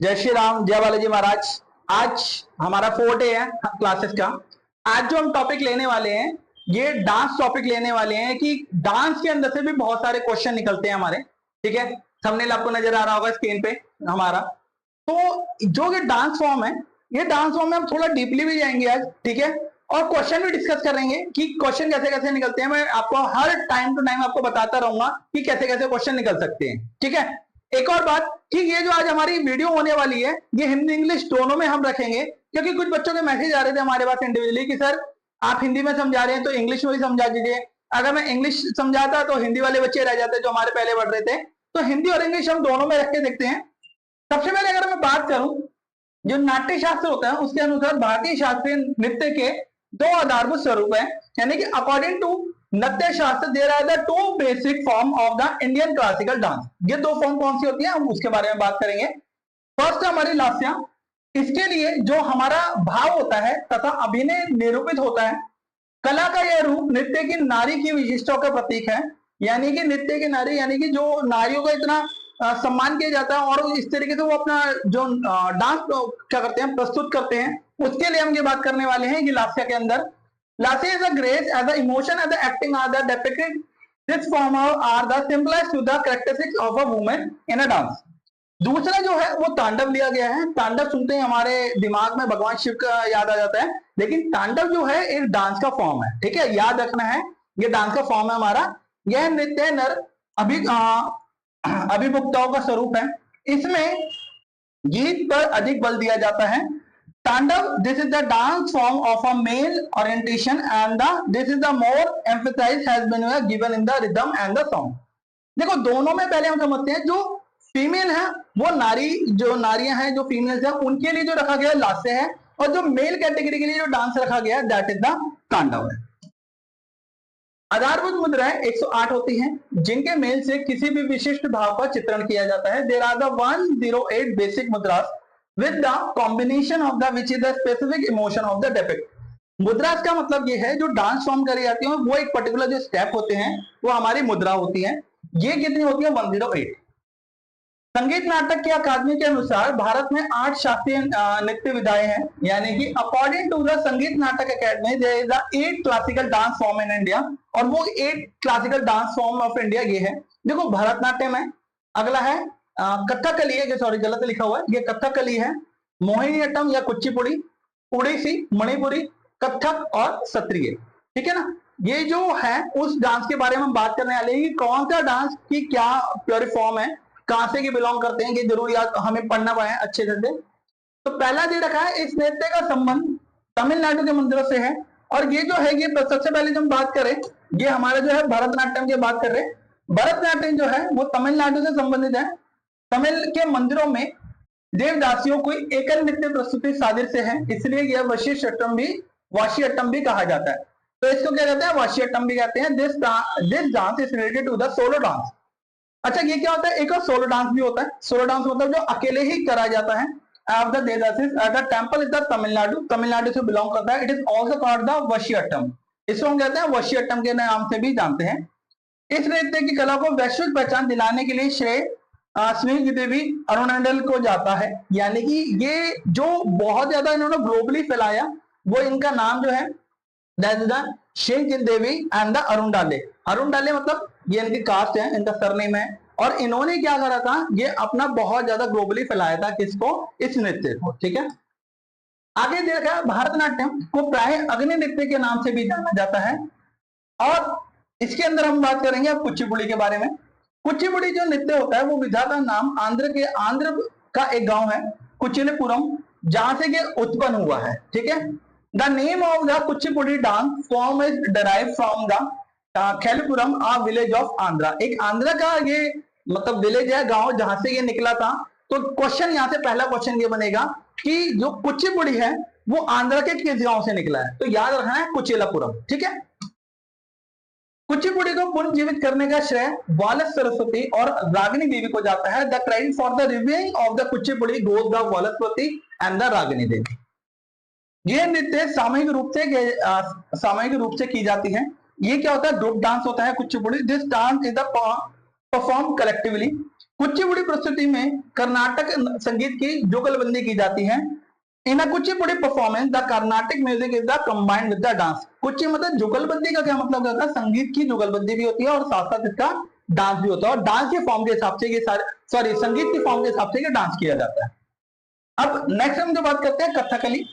जय श्री राम, जय बालाजी महाराज। आज हमारा 4 डे है क्लासेस का। आज जो हम टॉपिक लेने वाले हैं ये डांस टॉपिक लेने वाले हैं कि डांस के अंदर से भी बहुत सारे क्वेश्चन निकलते हैं हमारे। ठीक है, थंबनेल आपको नजर आ रहा होगा स्क्रीन पे हमारा। तो जो ये डांस फॉर्म है, ये डांस फॉर्म में हम थोड़ा डीपली भी जाएंगे आज। ठीक है, और क्वेश्चन भी डिस्कस करेंगे कि क्वेश्चन कैसे कैसे निकलते हैं। मैं आपको हर टाइम टू टाइम आपको बताता रहूंगा कि कैसे कैसे क्वेश्चन निकल सकते हैं। ठीक है, एक और बात कि ये जो आज हमारी वीडियो होने वाली है ये हिंदी इंग्लिश दोनों में हम रखेंगे, क्योंकि कुछ बच्चों के मैसेज आ रहे थे हमारे पास इंडिविजुअली कि सर आप हिंदी में समझा रहे हैं तो इंग्लिश में भी समझा दीजिए। अगर मैं इंग्लिश समझाता तो हिंदी वाले बच्चे रह जाते जो हमारे पहले बढ़ रहे थे। तो हिंदी और इंग्लिश हम दोनों में रख के देखते हैं। सबसे पहले अगर मैं बात करूं, जो नाट्य शास्त्र होता है उसके अनुसार भारतीय शास्त्रीय नृत्य के 2 आधारभूत स्वरूप है, यानी कि according to Nritya Shastra there are the 2 basic form of the Indian classical dance. ये 2 फॉर्म कौन सी होती है हम उसके बारे में बात करेंगे। फर्स्ट हमारी लास्या, इसके लिए जो हमारा भाव होता है तथा अभिनय निरूपित होता है। कला का यह रूप नृत्य की नारी की विशिष्टता का प्रतीक है, यानी कि नृत्य की नारी यानी कि जो नारियों का इतना सम्मान किया जाता है और इस तरीके से वो अपना जो डांस क्या करते हैं प्रस्तुत करते हैं, उसके लिए हम ये बात करने वाले हैं कि लास्या के अंदर Lascia is a grace as the emotion and the acting are the depicted. This form are the simplest to the characteristics of a woman in a dance. दूसरा जो है वो तांडव लिया गया है। तांडव सुनते ही हमारे दिमाग में भगवान शिव का याद आ जाता है, लेकिन तांडव जो है एक डांस का फॉर्म है। ठीक है, याद रखना है ये डांस का फॉर्म है हमारा। यह नृत्य नर अभिमुक्ताओं का स्वरूप है। इसमें गीत पर अधिक बल दिया जाता है। Tandav, this is the dance form of a male orientation and this is the more emphasis has been given in the rhythm and the song. देखो दोनों में पहले हम समझते हैं जो फीमेल है वो नारी, जो नारियां हैं जो फीमेल्स हैं उनके लिए जो रखा गया लास्य है, और जो मेल कैटेगरी के लिए जो डांस रखा गया है दैट इज द तांडव है। आधारभूत मुद्राएं 108 होती हैं जिनके मेल से किसी भी विशिष्ट भाव का चित्रण किया जाता है। There are the 108 basic mudras with the combination of the which is the specific emotion of the depict. मुद्रास का मतलब ये है जो डांस फॉर्म करी जाती है वो एक पर्टिकुलर जो स्टेप होते हैं वो हमारी मुद्रा होती है। ये कितनी होती है 108। संगीत नाटक की अकादमी के अनुसार भारत में 8 शास्त्रीय नृत्य विधाएं हैं, यानी कि according to the Sangeet Natak academy there is the 8 classical dance form in India, और वो 8 classical dance form of India ये है। देखो भरतनाट्यम है, अगला है कथकली है, सॉरी गलत लिखा हुआ है, ये कथकली है, मोहिनीअट्टम या कुचिपुड़ी, उड़ीसी, मणिपुरी, कथक और सत्रिय। ठीक है ना, ये जो है उस डांस के बारे में हम बात करने वाले हैं कि कौन सा डांस की क्या प्योर फॉर्म है, कहां से बिलोंग करते हैं, कि जरूर याद हमें पढ़ना पाए अच्छे से। तो पहला दे रखा है इस नृत्य का संबंध तमिलनाडु के मंदिरों से है, और ये जो है ये सबसे पहले जब बात करें ये हमारा जो है भरतनाट्यम की बात कर रहे हैं। भरतनाट्यम जो है वो तमिलनाडु से संबंधित है। तमिल के मंदिरों में देवदासियों को एकल नृत्य प्रस्तुति सादृश्य है, इसलिए यह वाशियट्टम भी कहा जाता है। तो इसको क्या कहते हैं वाशियट्टम भी कहते हैं। This dance is related to the solo dance. अच्छा ये क्या होता है, एक और सोलो डांस भी होता है। सोलो डांस मतलब जो अकेले ही करा जाता है। Of the devadasis at the temple is the Tamil Nadu से बिलोंग करता है। It is also called the वाशियट्टम। इसको हम कहते हैं वाशियट्टम के नाम से भी जानते हैं। इस नृत्य की कला को वैश्विक पहचान दिलाने के लिए श्रेय स्नेह देवी अरुणाचल को जाता है, यानी कि ये जो बहुत ज्यादा इन्होंने ग्लोबली फैलाया वो इनका नाम जो है दैट इज द श्रेय देवी एंड द अरुणाचल। अरुणाचल मतलब ये इनकी कास्ट है, इनका सरनेम है, और इन्होंने क्या करा था ये अपना बहुत ज्यादा ग्लोबली फैलाया था, किसको, इस नृत्य को। ठीक है, आगे देखा भरतनाट्यम को प्राय अग्नि नृत्य के नाम से भी जाना जाता है, और इसके अंदर हम बात करेंगे अब कुचिपुड़ी के बारे में। कुचिपुड़ी जो नृत्य होता है वो विधा का नाम आंध्र का एक गांव है कुचिलपुरम, जहां से ये उत्पन्न हुआ है। ठीक है, the name of the Kuchipudi dance form is derived from the खेलपुरम अ विलेज ऑफ आंध्रा। एक आंध्र का ये मतलब विलेज है, गांव, जहां से ये निकला था। तो क्वेश्चन यहाँ से पहला क्वेश्चन ये बनेगा कि जो कुचिपुड़ी है वो आंध्र के किस गांव से निकला है, तो याद रखना है कुचिलापुरम। ठीक है, कुचिपुड़ी को पुनर्जीवित करने का श्रेय वालस सरस्वती और रागिनी देवी को जाता है। The credit for the reviving of the Kuchipudi goes the वालस्वती एंड द रागिनी देवी। यह नृत्य सामूहिक रूप से की जाती है। ये क्या होता है, ग्रुप डांस होता है Kuchipudi. This dance is the perform collectively. Kuchipudi प्रस्तुति में कर्नाटक संगीत की जुगलबंदी की जाती है। In a Kuchipudi performance the Carnatic music is the combined with the dance. कुची मतलब जुगलबंदी का क्या मतलब होता है, संगीत की जुगलबंदी भी होती है और साथ साथ इसका डांस भी होता है, और डांस के फॉर्म के हिसाब से ये सारे संगीत के फॉर्म के हिसाब से ये डांस किया जाता है। अब नेक्स्ट हम जो बात करते हैं कथकली।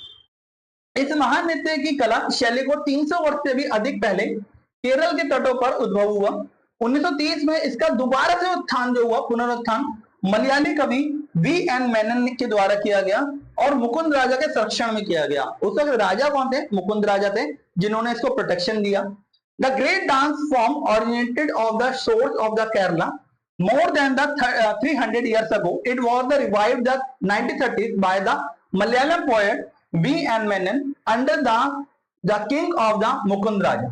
इस महान नृत्य की कला शैली को 300 वर्ष से भी अधिक पहले केरल के तटों पर उद्भव हुआ। 1930 में इसका दोबारा से उत्थान जो हुआ, पुनरुत्थान, मलयाली कवि V.N. मेनन के द्वारा किया गया और मुकुंद राजा के संरक्षण में किया गया। उस वक्त राजा कौन थे? मुकुंद राजा थे, जिन्होंने इसको प्रोटेक्शन दिया। The great dance form originated of the source of the Kerala more than the 300 years ago. It was the revived the 1930s by the Malayalam poet V.N. Menon under the king of the Mukund Raja.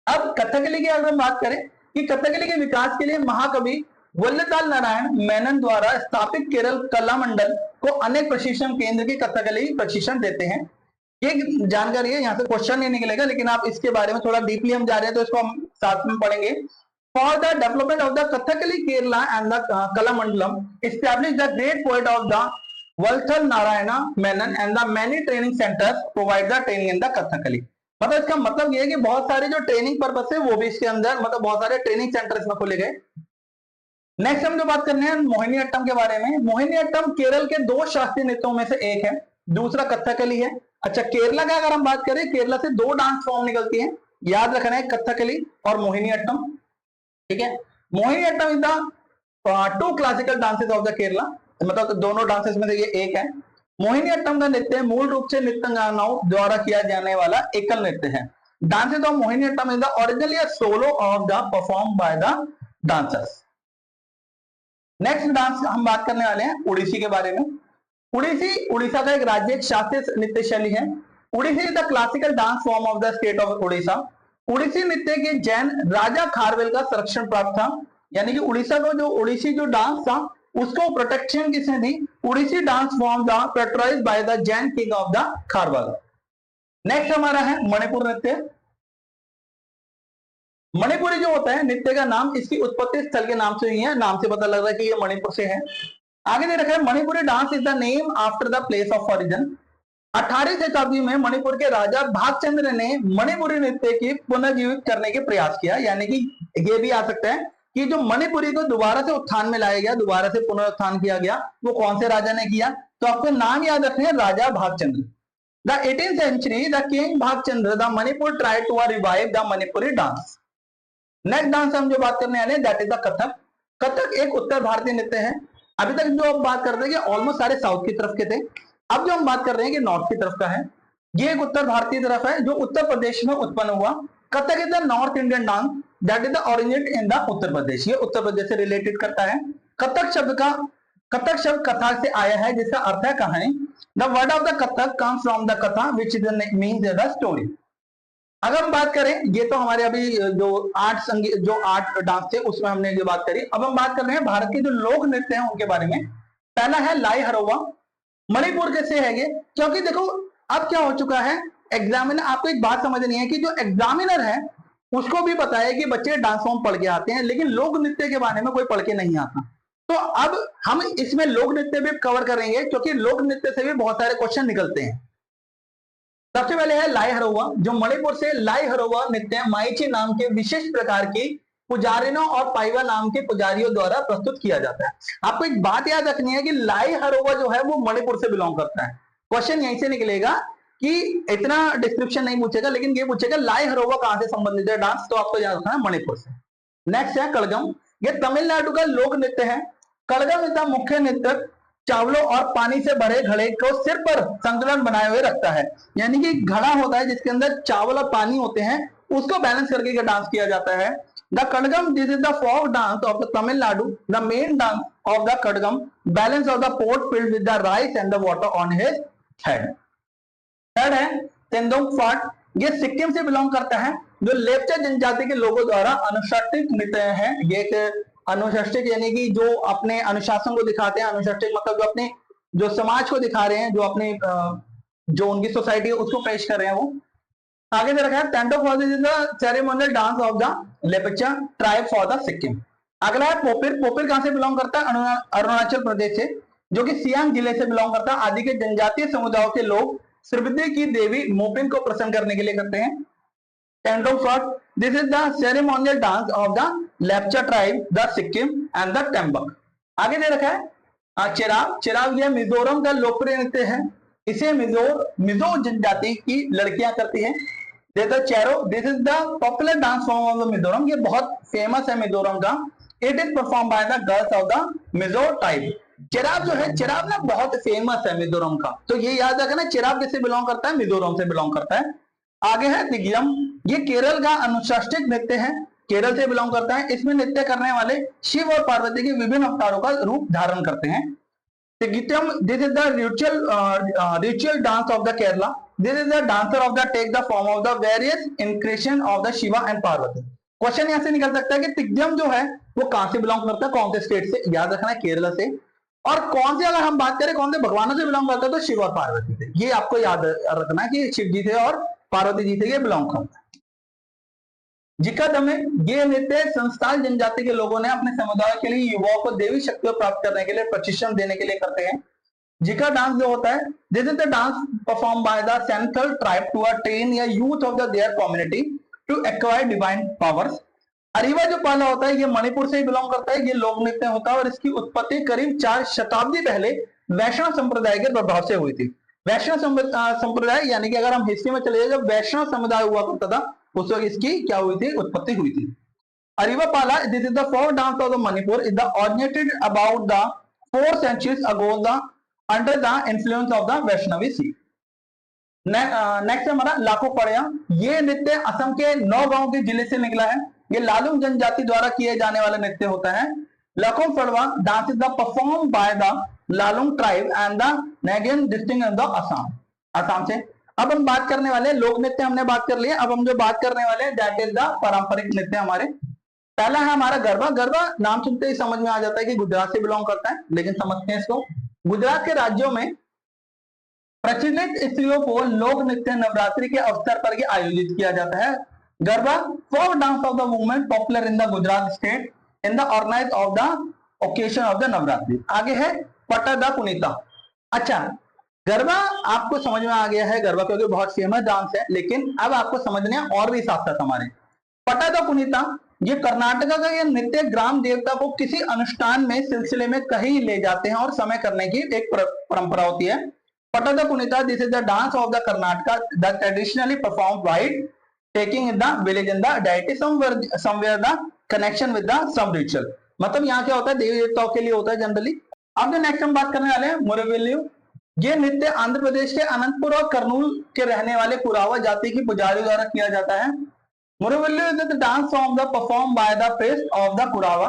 अब कथकली की अगर हम बात करें कि कथकली के विकास के लिए महाकवि वल्लथाल नारायण मेनन द्वारा स्थापित केरल कला मंडल को अनेक प्रशिक्षण केंद्र की कथकली प्रशिक्षण देते हैं। ये जानकारी है, यहाँ से क्वेश्चन नहीं निकलेगा, लेकिन आप इसके बारे में थोड़ा डीपली हम जा रहे हैं तो इसको हम साथ में पढ़ेंगे। For the development of the Kathakali Kerala and the Kalamandalam, established the great poet of the Valthal Narayana Menon and the many training centers provide the training in the Kathakali. मतलब इसका मतलब ये है कि बहुत सारे जो ट्रेनिंग पर्पस है वो भी इसके अंदर, मतलब बहुत सारे ट्रेनिंग सेंटर इसमें खोले गए। नेक्स्ट हम जो बात करने हैं मोहिनीअट्टम के बारे में। मोहिनीअट्टम केरल के दो शास्त्रीय नृत्यों में से एक है, दूसरा कथकली है। अच्छा, केरला का अगर हम बात करें, केरला से दो डांस फॉर्म निकलती है, याद रखना है, कथकली और मोहिनीअट्टम। ठीक है, Mohiniyattam is the 2 classical dances of the Kerala, मतलब दोनों डांसेस में से ये एक है। मोहिनीअट्टम का नृत्य मूल रूप से नृत्यंगनाओं द्वारा किया जाने वाला एकल नृत्य है। Dances of Mohiniyattam is the originally a solo of the perform by the dancers. Next dance हम बात करने वाले हैं उड़ीसी के बारे में। उड़ीसी उड़ीसा का एक राज्य, एक शास्त्रीय नृत्य शैली है। Odissi is the classical dance form of the state of Orissa. Odissi नृत्य के जैन राजा खारवेल का संरक्षण प्राप्त था, यानी कि उड़ीसा को जो उड़ीसी जो डांस था उसको प्रोटेक्शन किसने दी? उड़ीसी डांस फॉर्म था patronised by the Jain king of the Kharavela. Next हमारा है मणिपुर नृत्य। मणिपुरी जो होता है नृत्य का नाम इसकी उत्पत्ति स्थल के नाम से हुई है, नाम से पता लग रहा है कि ये मणिपुर से है। आगे दे रखा है Manipuri dance is the name after the place of origin. 18वीं शताब्दी में मणिपुर के राजा भागचंद्र ने मणिपुरी नृत्य की पुनर्जीवित करने के प्रयास किया, यानी कि ये भी आ सकता है कि जो मणिपुरी को दोबारा से उत्थान में लाया गया, दोबारा से पुनरुत्थान किया गया, वो कौन से राजा ने किया? तो आपको नाम याद रखने हैं, Raja Bhagchandra. The 18th century the king Bhagchandra the Manipur tried to revive the Manipuri dance. Next dance हम जो बात करने वाले हैं that is the Kathak. Kathak एक उत्तर भारतीय नृत्य है। अभी तक जो आप बात करते हैं कि ऑलमोस्ट सारे साउथ की तरफ के थे, अब जो हम बात कर रहे हैं कि नॉर्थ की तरफ का है। ये एक उत्तर भारतीय तरफ है जो उत्तर प्रदेश में उत्पन्न हुआ। Kathak is the north Indian dance that is the originate in the Uttar Pradesh. ये उत्तर प्रदेश से रिलेटेड करता है। कथक शब्द कथा से आया है, जिसका अर्थ है कहानी। The word of the Kathak comes from the katha which is means the story. अगर हम बात करें, ये तो हमारे अभी जो 8 डांस थे उसमें हमने जो बात करी। अब हम बात कर रहे हैं भारत के जो लोक नृत्य हैं उनके बारे में। पहला है लाई हरोवा। मणिपुर कैसे है ये? क्योंकि देखो अब क्या हो चुका है, एग्जामिनर, आपको एक बात समझनी है कि जो एग्जामिनर है उसको भी पता है कि बच्चे डांस फॉर्म पढ़ के आते हैं, लेकिन लोक नृत्य के बारे में कोई पढ़ के नहीं आता। तो अब हम इसमें लोक नृत्य भी कवर करेंगे, क्योंकि लोक नृत्य से भी बहुत सारे क्वेश्चन निकलते हैं। सबसे पहले है लाई हरोवा, जो मणिपुर से लाई हरोवा नृत्य माइची नाम के विशेष प्रकार की पुजारिनों और पाइवा नाम के पुजारियों द्वारा प्रस्तुत किया जाता है। आपको एक बात याद रखनी है कि लाई हरोवा जो है वो मणिपुर से बिलोंग करता है। क्वेश्चन यहीं से निकलेगा कि इतना डिस्क्रिप्शन नहीं पूछेगा, लेकिन ये पूछेगा लाई हरोवा कहां से संबंधित है डांस, तो आपको याद रखना है मणिपुर से। नेक्स्ट है कड़गम। ये तमिलनाडु का लोक नृत्य है। कड़गम इसका मुख्य नृत्य चावलों और पानी से भरे घड़े को सिर पर संतुलन बनाए हुए रखता है, यानी कि घड़ा होता है जिसके अंदर चावल और पानी होते हैं, उसको बैलेंस करके डांस किया जाता है। The Kadgam, this is the folk dance of the Tamil Nadu. The main dance of the Kadgam, balance of the pot filled with the rice and the water on his head. Third है तेंदुंग फाट। ये सिक्किम से belong करता है, जो लेप्चा जनजाति के लोगों द्वारा अनुष्ठानित नृत्य है। ये एक अनुष्ठानिक यानी कि जो अपने अनुशासन को दिखाते हैं। अनुष्ठानिक मतलब जो अपने जो समाज को दिखा रहे हैं, जो अपने जो उनकी सोसाइटी है उसको पेश कर रहे हैं वो। आगे दे रखा है टेंटो फॉर this is the ceremonial dance of the Lepcha tribe for the Sikkim. अगला है पोपिर। पोपिर कहां से बिलोंग करता है? अरुणाचल प्रदेश से, जो कि सियांग जिले से बिलोंग करता है। आदि के जनजातीय समुदायों के लोग समृद्धि की देवी मोपिन को प्रसन्न करने के लिए करते हैं। टेंटोक शॉट, this is the ceremonial dance of the Lepcha tribe, the Sikkim and the टेम्बक। आगे दे रखा है चिराव। चिराव यह मिजोरम का लोकप्रिय नृत्य है। इसे मिजो जनजाति की लड़कियां करती हैं। Chero, this is the popular dance form of the Mizoram. ये बहुत फेमस है मिजोरम का। It is perform by the girls of the Mizo tribe. Cheraw जो है, चिराव ना बहुत फेमस है मिजोरम का, तो ये याद रखना चिराव किससे बिलोंग करता है? मिजोरम से बिलोंग करता है। आगे है तिग्यम। ये केरल का अनुशासित नृत्य है, केरल से बिलोंग करता है। इसमें नृत्य करने वाले शिव और पार्वती के विभिन्न अवतारों का रूप धारण करते हैं। तिगिटम, this is the ritual dance of the Kerala. This is the dancer of the take the form of the various incarnation of the Shiva and Parvati. Question यहां से निकल सकता है कि तिग्यम जो है वो कहां से बिलोंग करता है, कौन से स्टेट से? याद रखना है केरला से। और कौन से, अगर हम बात करें कौन से भगवानों से बिलोंग करता है, तो शिव और पार्वती से। ये आपको याद रखना है कि शिव जी से और पार्वती जी से ये बिलोंग करता है। जिका दमे, ये नृत्य संस्थान जनजाति के लोगों ने अपने समुदाय के लिए युवाओं को देवी शक्तियों प्राप्त करने के लिए प्रशिक्षण देने के लिए करते हैं। जिका डांस जो होता है, this is the dance perform by the central tribe to train या youth of the their community to acquire divine powers. अरीवा जो पहला होता है, ये मणिपुर से ही बिलोंग करता है। ये लोक नृत्य होता है और इसकी उत्पत्ति करीब 4 शताब्दी पहले वैष्णव संप्रदाय के प्रभाव से हुई थी। वैष्णव संप्रदाय यानी कि अगर हम हिस्ट्री में चले जाए, जब वैष्णव समुदाय हुआ करता था उस वक्त इसकी क्या हुई थी? उत्पत्ति हुई थी। अरीवा पाला, this is the folk dance of the Manipur, is the originated about the 4 centuries ago the under the influence of the Vaishnavism. Next हमारा लाखों पड़िया। ये नृत्य असम के 9 गांव के जिले से निकला है। ये लालुंग जनजाति द्वारा किए जाने वाला नृत्य होता है। लखों पड़वा dance is the perform by the Lalung tribe and the Nagaon district in the Assam, Assam से। अब हम बात करने वाले लोक नृत्य हमने बात कर लिए। अब हम जो बात करने वाले हैं दैट इज द पारंपरिक नृत्य हमारे। पहला है हमारा गरबा। गरबा नाम सुनते ही समझ में आ जाता है कि गुजरात से बिलोंग करता है, लेकिन समझते हैं इसको। गुजरात के राज्यों में प्रचलित स्त्रियों को लोक नृत्य नवरात्रि के अवसर पर आयोजित किया जाता है। Garba folk dance of the women popular in the Gujarat state in the organize of the occasion of the Navratri. आगे है पट्टादा कुनीता। अच्छा, गरबा आपको समझ में आ गया है, गरबा क्योंकि बहुत फेमस डांस है, लेकिन अब आपको समझने हैं और भी साथ साथ हमारे पट्टादा कुनीता। ये कर्नाटका का ये नृत्य ग्राम देवता को किसी अनुष्ठान में सिलसिले में कहीं ले जाते हैं और समय करने की एक परंपरा होती है। Pattada Kunitha, this is the dance of the Karnataka the traditionally perform while taking in the village in the deity somewhere the connection with the some ritual. मतलब यहाँ क्या होता है, देवी देवताओं के लिए होता है जनरली। अब जो नेक्स्ट हम बात करने वाले हैं मुरविल्लू। ये नृत्य आंध्र प्रदेश के अनंतपुर और कर्नूल के रहने वाले कुरावा जाति की पुजारी द्वारा किया जाता है। मुरविल्लू is the dance form the perform by the priest of the Kurava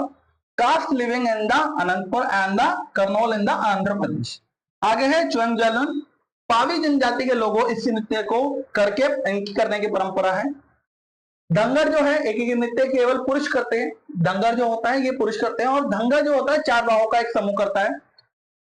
caste living in the Anantapur and the Kurnool in the Andhra Pradesh. आगे है च्वेंगजालन। पावी जनजाति के लोगों इस नृत्य को करने की परंपरा है। दंगर जो है, एक नृत्य केवल पुरुष करते हैं। दंगर जो होता है ये पुरुष करते हैं, और धंगा जो होता है 4 बाहों का एक समूह करता है।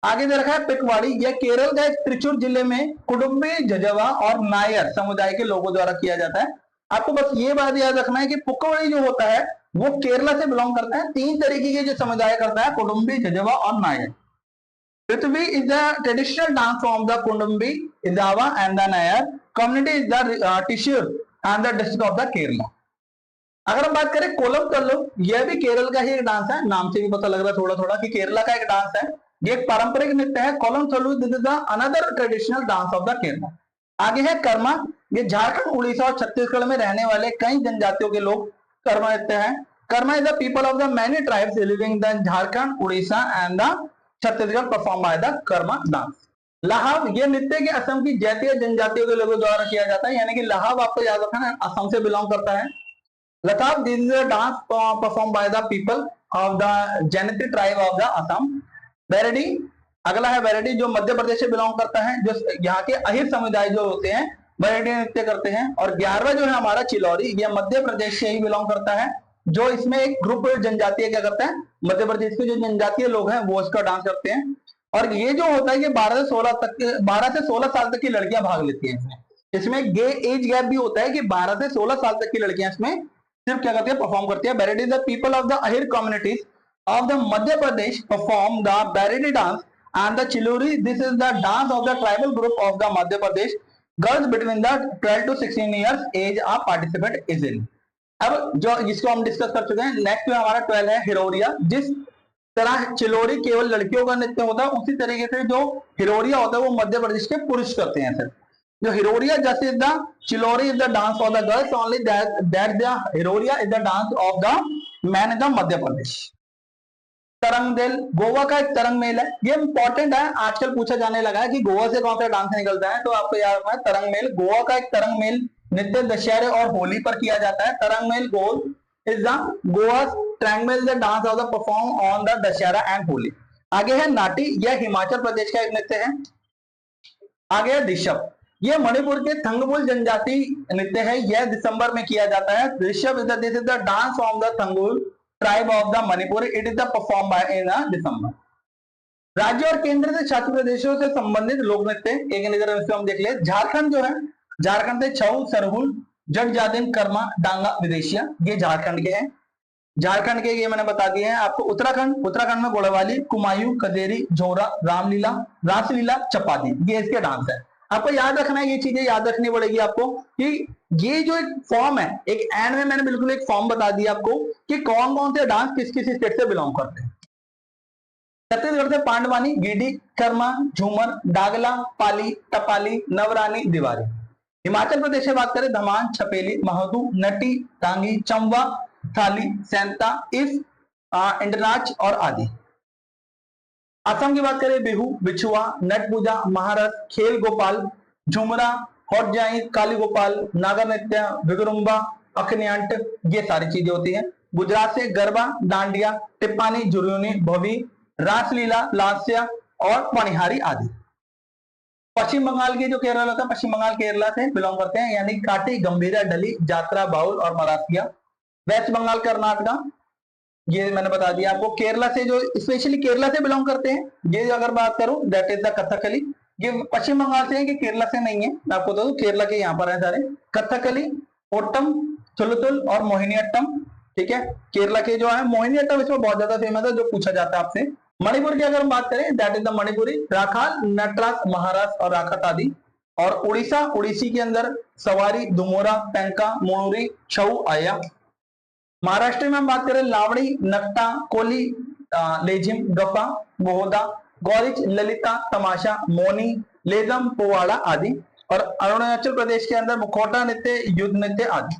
आगे दे रखा है पिकवाड़ी। यह केरल के त्रिचूर जिले में कुडुम्बी, जजवा और नायर समुदाय के लोगों द्वारा किया जाता है। आपको बस ये बात याद रखना है कि पुकवाड़ी जो होता है वो केरला से बिलोंग करता है। 3 तरीके के जो समुदाय करता है, कुडुम्बी, जजवा और नायर। पृथ्वी is the traditional dance form the Kudumbi, Ezhava and the Nair community is the Thrissur and the district of the Kerala. अगर हम बात करें कोलम तल्लु, यह भी केरल का ही एक डांस है। नाम से भी पता लग रहा है थोड़ा थोड़ा कि केरला का एक डांस है। ये एक पारंपरिक नृत्य है। कोलम तल्लु, this is the another traditional dance of the Kerala. आगे है कर्मा। ये झारखंड, उड़ीसा और छत्तीसगढ़ में रहने वाले कई जनजातियों के लोग कर्मा नृत्य है। Karma is the people of the many tribes living the Jharkhand, Orissa and the Chhattisgarh perform by the Karma dance. लाहव, ये नृत्य के असम की जैतीय जनजातियों के लोगों द्वारा किया जाता है, यानी कि लाहव आपको याद रखना है असम से बिलोंग करता है। लताब, this is a dance perform by the people of the genetic tribe of the Assam. बेरडी, अगला है बेरडी जो मध्य प्रदेश से बिलोंग करता है। जो यहाँ के अहिर समुदाय जो होते हैं बेरडी नृत्य करते हैं। और 11वां जो है हमारा चिलौरी, यह मध्य प्रदेश से ही बिलोंग करता है। जो इसमें एक ग्रुप जनजातीय क्या करता है, मध्य प्रदेश के जो जनजातीय लोग हैं वो इसका डांस करते हैं। और ये जो होता है कि 12 से 16 साल तक की लड़कियां भाग लेती हैं इसमें। इसमें गे एज गैप भी होता है कि 12 से 16 साल तक की लड़कियां इसमें सिर्फ क्या करती है, परफॉर्म करती है। बेरडी the people of the Ahir communities of the Madhya Pradesh perform the Baridi dance and the Chiluri. This is the dance of the tribal group of the Madhya Pradesh. Girls between the 12 to 16 years age are participate easily. अब जो जिसको हम discuss कर चुके हैं, next में हमारा 12 है हिरोरिया। जिस तरह चिलोरी केवल लड़कियों का नृत्य होता है, उसी तरीके से जो हिरोरिया होता है वो मध्य प्रदेश के पुरुष करते हैं सर। जो हिरोरिया जस्ट इज द चिलोरी is the dance of the girls, only that the हिरोरिया is the dance of the man in the Madhya Pradesh. तरंगदेल गोवा का एक तरंग मेल है, ये इंपॉर्टेंट है, आजकल पूछा जाने लगा है कि गोवा से कौन सा डांस निकलता है, तो आपको याद रखना है तरंग मेल। गोवा का एक तरंग मेल नृत्य दशहरे और होली पर किया जाता है। तरंग मेल गोल is the Goa's triangle the dance of the perform on the Dussehra and Holi. आगे है नाटी, यह हिमाचल प्रदेश का एक नृत्य है। आगे है ऋषभ, यह मणिपुर के थंगबुल जनजाति नृत्य है, यह दिसंबर में किया जाता है। ऋषभ is this is the dance of the थंगबुल tribe of the Manipur, it is the perform by in December. राज्य और केंद्र से शासित प्रदेशों से संबंधित लोक नृत्य एक नजर हम देख ले। झारखंड जो है, झारखंड से छऊ, सरहुल, जट जातिन, कर्मा, डांगा, विदेशिया, ये झारखंड के हैं। झारखंड के ये मैंने बता दिए हैं आपको। उत्तराखंड, उत्तराखंड में गोड़वाली, कुमायूं, कदेरी, जोरा, रामलीला, रासलीला, चपाती, ये इसके डांस है। आपको याद रखना है, ये चीजें याद रखनी पड़ेगी आपको कि ये जो एक फॉर्म है, एक एंड में मैंने बिल्कुल एक फॉर्म बता दिया आपको कि कौन कौन से डांस किस किस स्टेट से बिलोंग करते हैं। छत्तीसगढ़ से पांडवानी, गिडी, कर्मा, झूमर, डागला, पाली, टपाली, नवरानी, दिवारी। हिमाचल प्रदेश से बात करें, धमान, छपेली, महदू, नटी, टांगी, चंबा, थाली, सैंता, इस, इंडनाच और आदि। असम की बात करें, बिहू, बिछुआ, नट पूजा, महारस, खेल गोपाल, झुमरा, हॉटजाई, काली गोपाल, नागर नृत्य, विगरुम्बा, अखन्यांट, ये सारी चीजें होती हैं। गुजरात से गरबा, डांडिया, टिप्पानी, जुर्यूनी, भवी, रासलीला, लास्या और पनिहारी आदि। पश्चिम बंगाल के जो केरल होता है, पश्चिम बंगाल केरला से बिलोंग करते हैं, यानी काटी, गंभीरा, डली, जात्रा, बाउल और मरासिया। वेस्ट बंगाल, कर्नाटका, ये मैंने बता दिया आपको। केरला से जो स्पेशली केरला से बिलोंग करते हैं, ये अगर बात करूं दैट इज द कथकली, ये पश्चिम बंगाल से है कि केरला से नहीं है, मैं आपको बता दूं केरला के यहाँ पर है सारे। कथकली, ओटम, थुलुतुल और मोहिनीअट्टम, ठीक है। केरला के जो है मोहिनीअट्टम इसमें बहुत ज्यादा फेमस है, जो पूछा जाता है आपसे। मणिपुर की अगर हम बात करें that is the Manipuri, Rakhal, Nataraj, Maharas और राखत आदि। और उड़ीसा, उड़ीसी के अंदर सवारी, दुमोरा, पेंका, मोनूरी, छऊ, आया। महाराष्ट्र में हम बात करें, लावड़ी, नक्टा, कोली, लेजिम, गफा, बोहोदा, गौरिच, ललिता, तमाशा, मोनी, लेदम, पोवाड़ा आदि। और अरुणाचल प्रदेश के अंदर मुखौटा नृत्य, युद्ध नृत्य आदि।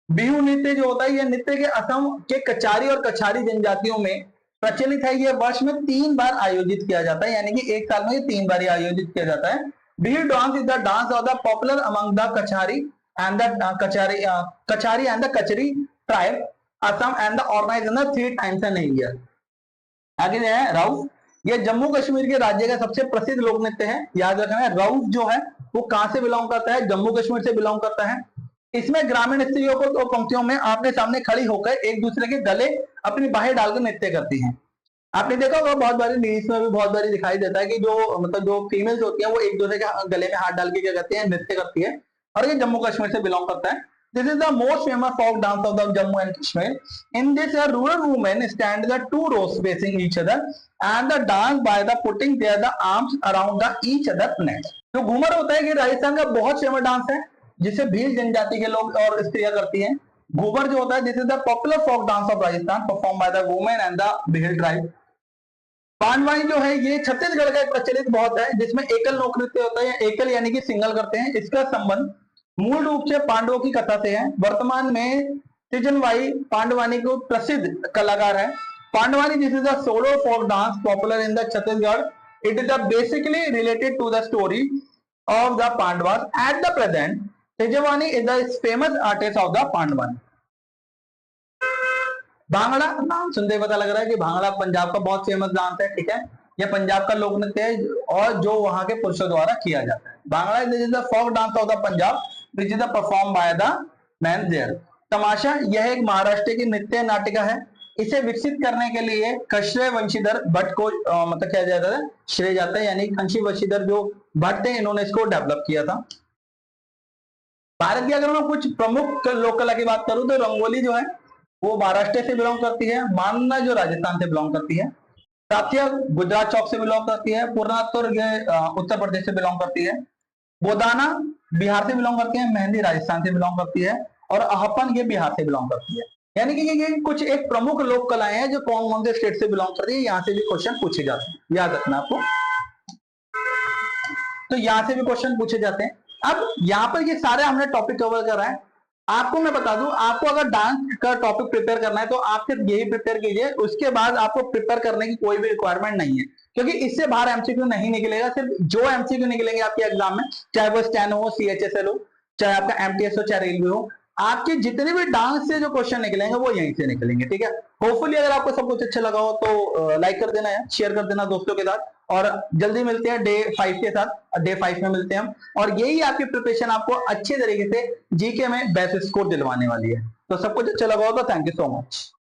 बिहू नृत्य जो होता है, यह नृत्य के असम के कचारी और कछारी जनजातियों में प्रचलित है। यह वर्ष में 3 बार आयोजित किया जाता है, यानी कि एक साल में ये 3 बार आयोजित किया जाता है। Bihu dance is the dance of the popular among the Kachari and the Kachari and the Kachari tribe Assam and the organise in 3 times in year. आगे है राउफ, ये जम्मू कश्मीर के राज्य का सबसे प्रसिद्ध लोक नृत्य है। याद रखना है, राउफ जो है वो कहां से बिलोंग करता है, जम्मू कश्मीर से बिलोंग करता है। इसमें ग्रामीण स्त्रियों को 2 पंक्तियों में आमने सामने खड़ी होकर एक दूसरे के गले अपनी बाहें डालकर नृत्य करती हैं। आपने देखा होगा बहुत बारी न्यूज में भी बहुत बारी दिखाई देता है कि जो मतलब जो फीमेल्स होती हैं वो एक दूसरे के गले में हाथ डाल के क्या करती है, नृत्य करती है। और ये जम्मू कश्मीर से बिलोंग करता है। This is the most famous folk dance of the Jammu and Kashmir. In this, a rural women stand the 2 rows facing each other and the dance by the putting their the arms around the each other neck. जो घूमर होता है कि राजस्थान का बहुत famous dance है, जिसे भील जनजाति के लोग और स्त्रियां करती हैं। घूमर जो होता है, this is the popular folk dance of Rajasthan perform by the women and the Bhil tribe. Pandavani जो है ये छत्तीसगढ़ का एक प्रचलित बहुत है, जिसमें एकल लोक नृत्य होता है, एकल यानी कि सिंगल करते हैं। इसका संबंध मूल रूप से पांडवों की कथा से है। वर्तमान में तिजनवाई पांडवानी को प्रसिद्ध कलाकार है। Pandavani this is a solo folk dance popular in the Chhattisgarh. It is basically related to the story of the Pandavas at the present. Tijwani is the famous artist of the Pandavani. Bhangra, नाम सुनते पता लग रहा है कि भांगड़ा पंजाब का बहुत फेमस डांस है, ठीक है। यह पंजाब का लोक नृत्य है और जो वहां के पुरुषों द्वारा किया जाता है। Bhangra is the folk dance of the Punjab which is performed by the men there. Tamasha, यह एक महाराष्ट्र की नृत्य नाटिका है। इसे विकसित करने के लिए कश्यप वंशीधर भट्ट को मतलब क्या जाता है, श्रेय जाता है, यानी कश्यप वंशीधर जो भट्ट है इन्होंने इसको डेवलप किया था। भारत की अगर मैं कुछ प्रमुख लोक कला की बात करूं तो रंगोली जो है वो महाराष्ट्र से बिलोंग करती है, मानना जो राजस्थान से बिलोंग करती है, साथिया गुजरात चौक से बिलोंग करती है, पूर्णातुर ये उत्तर प्रदेश से बिलोंग करती है, बोदाना बिहार से बिलोंग करती है, मेहंदी राजस्थान से बिलोंग करती है, और अहपन ये बिहार से बिलोंग करती है। यानी कि ये कुछ एक प्रमुख लोक कलाएं हैं जो कौन कौन से स्टेट से बिलोंग करती है, यहाँ से भी क्वेश्चन पूछे जाते हैं, याद रखना आपको। तो यहां से भी क्वेश्चन पूछे जाते हैं। अब यहाँ पर ये सारे हमने टॉपिक कवर करा है। आपको मैं बता दूं, आपको अगर डांस का टॉपिक प्रिपेयर करना है तो आप सिर्फ यही प्रिपेयर कीजिए, उसके बाद आपको प्रिपेयर करने की कोई भी रिक्वायरमेंट नहीं है, क्योंकि इससे बाहर एमसीक्यू नहीं निकलेगा। सिर्फ जो एमसीक्यू निकलेंगे आपके एग्जाम में, चाहे वो स्टैनो हो, सीएचएसएल हो, चाहे आपका एमटीएस हो, चाहे रेलवे हो, आपके जितने भी डांस से जो क्वेश्चन निकलेंगे वो यहीं से निकलेंगे, ठीक है। होपफुली अगर आपको सब कुछ अच्छा लगा हो तो लाइक कर देना है, शेयर कर देना दोस्तों के साथ, और जल्दी मिलते हैं डे 5 के साथ। डे 5 में मिलते हैं हम, और यही आपकी प्रिपरेशन आपको अच्छे तरीके से जीके में बेस्ट स्कोर दिलवाने वाली है। तो सब कुछ अच्छा लगा हो तो थैंक यू सो मच।